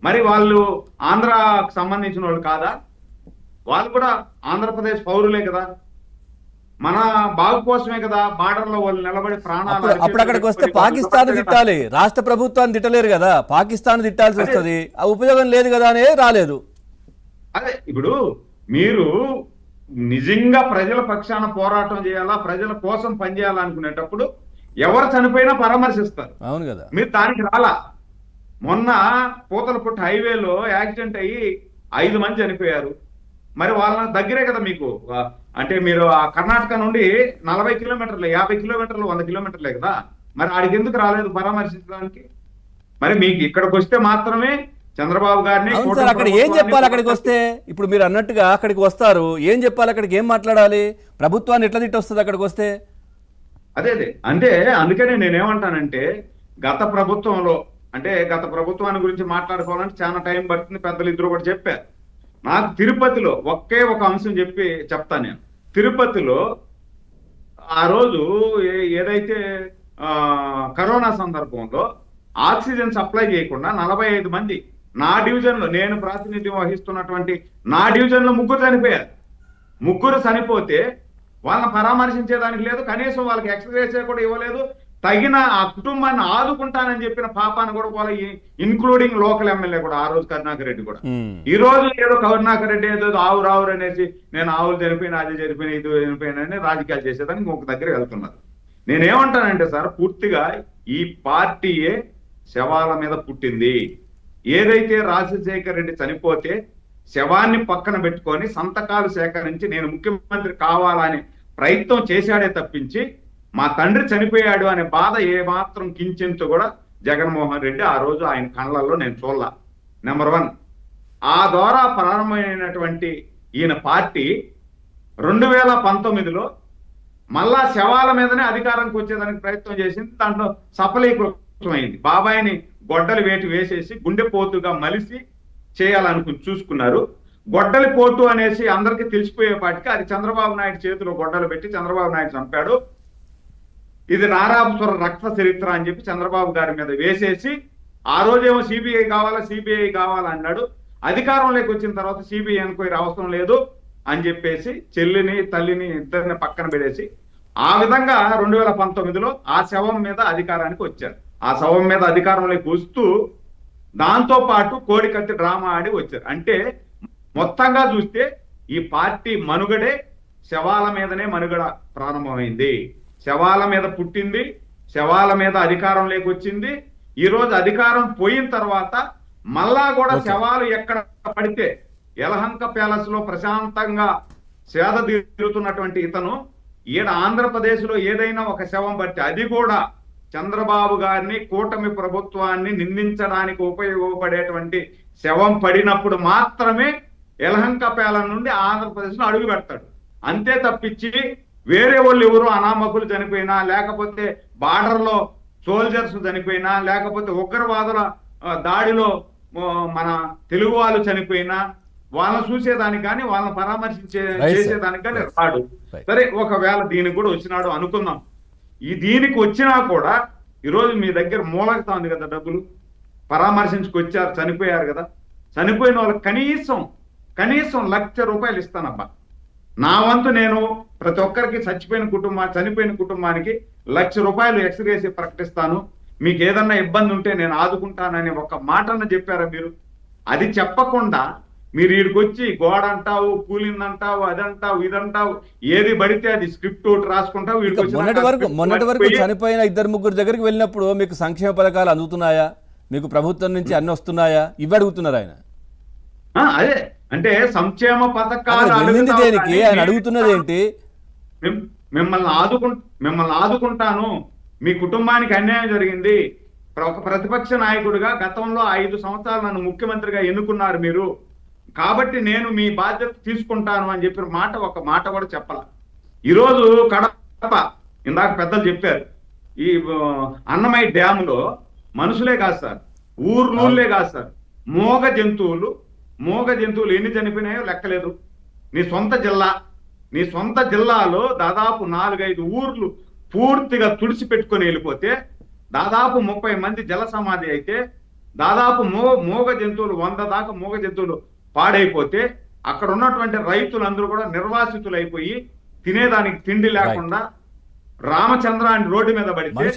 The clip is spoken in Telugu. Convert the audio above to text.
మరి వాళ్ళు ఆంధ్రాకు సంబంధించిన వాళ్ళు కాదా? వాళ్ళు కూడా ఆంధ్రప్రదేశ్ పౌరులే కదా. మన బాగు కోసమే కదా బార్డర్ లో వాళ్ళు నిలబడి ప్రాణాలు అప్పుడు అక్కడికి వస్తే పాకిస్తాన్ తిట్టాలి, రాష్ట్ర ప్రభుత్వాన్ని తిట్టలేరు కదా, పాకిస్తాన్ తిట్టాల్సి వస్తుంది. ఆ ఉపయోగం లేదు కదా అనే రాలేదు. అదే ఇప్పుడు మీరు నిజంగా ప్రజల పక్షాన పోరాటం చేయాలా, ప్రజల కోసం పనిచేయాలనుకునేటప్పుడు ఎవరు చనిపోయినా పరామర్శిస్తారు. అవును కదా. మీరు దానికి రాలా. మొన్న పూతలపట్టు హైవేలో యాక్సిడెంట్ అయ్యి 5 మంది చనిపోయారు. మరి వాళ్ళ దగ్గరే కదా మీకు. అంటే మీరు ఆ కర్ణాటక నుండి 40 కిలోమీటర్లు, 50 కిలోమీటర్లు, 100 కిలోమీటర్లే కదా. మరి ఆడికి ఎందుకు రాలేదు పరామర్శించడానికి? మరి మీకు ఇక్కడికి వస్తే మాత్రమే చంద్రబాబు గారిని అవును సార్, అక్కడ ఏం చెప్పాలి? అక్కడికి వస్తే ఇప్పుడు మీరు అన్నట్టుగా అక్కడికి వస్తారు, ఏం చెప్పాలి? అక్కడికి ఏం మాట్లాడాలి? ప్రభుత్వాన్ని ఎట్లా తిట్టొస్తుంది అక్కడికి వస్తే? అదే అంటే అందుకనే నేనేమంటానంటే గత ప్రభుత్వంలో, అంటే గత ప్రభుత్వాన్ని గురించి మాట్లాడుకోవాలంటే చాలా టైం పడుతుంది. పెద్దలు ఇద్దరు కూడా చెప్పారు. నాకు తిరుపతిలో ఒకే ఒక అంశం చెప్తాను నేను. తిరుపతిలో ఆ రోజు ఏదైతే కరోనా సందర్భంలో ఆక్సిజన్ సప్లై చేయకుండా 45 మంది నా డివిజన్లో, నేను ప్రాతినిధ్యం వహిస్తున్నటువంటి నా డివిజన్లో 3 చనిపోయారు. 3 చనిపోతే వాళ్ళని పరామర్శించేదానికి లేదు, కనీసం వాళ్ళకి ఎక్స్గ్రేస్ కూడా ఇవ్వలేదు. తగిన ఆ కుటుంబాన్ని ఆదుకుంటానని చెప్పిన పాపాన్ని కూడా వాళ్ళ ఇన్క్లూడింగ్ లోకల్ ఎమ్మెల్యే కూడా ఆ రోజు కరుణాకర్ రెడ్డి కూడా. ఈ రోజు ఏదో కరుణాకర్ రెడ్డి ఏదో ఆవురు అనేసి నేను ఆవులు చనిపోయినా, అది చనిపోయినా, ఇది చనిపోయినా రాజకీయాలు చేసేదానికి ఒక దగ్గర వెళ్తున్నారు. నేనేమంటానంటే సార్, పూర్తిగా ఈ పార్టీయే శవాల మీద పుట్టింది. ఏదైతే రాజశేఖర్ రెడ్డి చనిపోతే శవాన్ని పక్కన పెట్టుకొని సంతకాలు సేకరించి నేను ముఖ్యమంత్రి కావాలని ప్రయత్నం చేశాడే తప్పించి మా తండ్రి చనిపోయాడు అనే బాధ ఏమాత్రం కించెంత కూడా జగన్మోహన్ రెడ్డి ఆ రోజు ఆయన కళ్ళల్లో నేను చూడలా. నెంబర్ 1. ఆ ద్వారా ప్రారంభమైనటువంటి ఈయన పార్టీ 2019లో మళ్ళా శవాల మీదనే అధికారానికి వచ్చేదానికి ప్రయత్నం చేసింది. దాంట్లో సఫలీకృతమైంది. బాబాయిని గొడ్డలి వేసేసి గుండెపోతుగా మలిసి చూసుకున్నారు. గొడ్డలి పోటు అనేసి అందరికీ తెలిసిపోయేపాటికి అది చంద్రబాబు నాయుడు చేతిలో గొడ్డలు పెట్టి చంద్రబాబు నాయుడు చంపాడు. ఇది నారాపుర రక్త చరిత్ర అని చెప్పి చంద్రబాబు గారి మీద వేసేసి ఆ రోజేమో సిబిఐ కావాలా అన్నాడు. అధికారంలోకి వచ్చిన తర్వాత సిబిఐ ఎంక్వైరీ అవసరం లేదు అని చెప్పేసి చెల్లిని తల్లిని ఇద్దరిని పక్కన పెడేసి ఆ విధంగా 2019లో ఆ శవం మీద అధికారానికి వచ్చారు. ఆ శవం మీద అధికారంలోకి వస్తూ దాంతో పాటు కోడికత్తి డ్రామా ఆడి వచ్చారు. అంటే మొత్తంగా చూస్తే ఈ పార్టీ మనుగడే శవాల మీదనే మనుగడ ప్రారంభమైంది. శవాల మీద పుట్టింది, శవాల మీద అధికారంలోకి వచ్చింది. ఈ రోజు అధికారం పోయిన తర్వాత మళ్ళా కూడా శవాలు ఎక్కడ పడితే యలహంక ప్యాలెస్ లో ప్రశాంతంగా సేద తీరుతున్నటువంటి ఇతను ఈడ ఆంధ్రప్రదేశ్ లో ఏదైనా ఒక శవం పడితే అది కూడా చంద్రబాబు గారిని, కూటమి ప్రభుత్వాన్ని నిందించడానికి ఉపయోగపడేటువంటి శవం పడినప్పుడు మాత్రమే యలహంక ప్యాలెస్ నుండి ఆంధ్రప్రదేశ్ లో అడుగు పెడతాడు. అంతే తప్పించి వేరే వాళ్ళు ఎవరు అనామకులు చనిపోయినా, లేకపోతే బార్డర్ లో సోల్జర్స్ చనిపోయినా, లేకపోతే ఉగ్రవాదుల దాడిలో మన తెలుగు వాళ్ళు చనిపోయినా వాళ్ళని చూసేదానికి కానీ వాళ్ళని చేసేదానికి కానీ రాడు. సరే, ఒకవేళ దీనికి కూడా వచ్చినాడు అనుకుందాం. దీనికి వచ్చినా కూడా ఈరోజు మీ దగ్గర మూలకతా ఉంది కదా, డబ్బులు పరామర్శించుకొచ్చారు, చనిపోయారు కదా. చనిపోయిన వాళ్ళకి కనీసం ₹1,00,000 ఇస్తానబ్బా. నా వంతు నేను ప్రతి ఒక్కరికి చనిపోయిన కుటుంబానికి ₹1,00,000 ఎక్స్గ్రేస్ ప్రకటిస్తాను. మీకు ఏదన్నా ఇబ్బంది ఉంటే నేను ఆదుకుంటానని ఒక మాటన్న చెప్పారా మీరు? అది చెప్పకుండా మీరు వీడికొచ్చి గోడ అంటావు, కూలిందంటావు, అదంటావు, ఇదంటావు, ఏది పడితే అది స్క్రిప్ట్ ఒకటి రాసుకుంటావు. మొన్నటి వరకు చనిపోయిన 2-3 దగ్గరికి వెళ్ళినప్పుడు మీకు సంక్షేమ పథకాలు అందుతున్నాయా? మీకు ప్రభుత్వం నుంచి అన్ని వస్తున్నాయా? ఇవి అడుగుతున్నారు ఆయన. అదే అంటే సంక్షేమ పథకాలు దేనికి ఆయన అడుగుతున్నది ఏంటి? మిమ్మల్ని ఆదుకుంటాను, మీ కుటుంబానికి అన్యాయం జరిగింది, ఒక ప్రతిపక్ష నాయకుడిగా గతంలో 5 సంవత్సరాలు నన్ను ముఖ్యమంత్రిగా ఎన్నుకున్నారు మీరు, కాబట్టి నేను మీ బాధ్యత తీసుకుంటాను అని చెప్పిన ఒక మాట కూడా చెప్పాల. ఈరోజు కడప ఇందాక పెద్దలు చెప్పారు, ఈ అన్నమయ్య డ్యాములో మనుషులే కాదు సార్, ఊర్లే కాదు సార్, మూగ జంతువులు ఎన్ని చనిపోయినాయో లెక్కలేదు. నీ సొంత జిల్లాలో దాదాపు 4-5 ఊర్లు పూర్తిగా తుడిచిపెట్టుకొని వెళ్ళిపోతే దాదాపు 30 మంది జల సమాధి అయితే దాదాపు మూగ జంతువులు 100 దాకా మూగ జంతువులు పాడైపోతే అక్కడ ఉన్నటువంటి రైతులందరూ కూడా నిర్వాసితులైపోయి తినేదానికి తిండి లేకుండా రామచంద్ర అని రోడ్డు మీద పడితే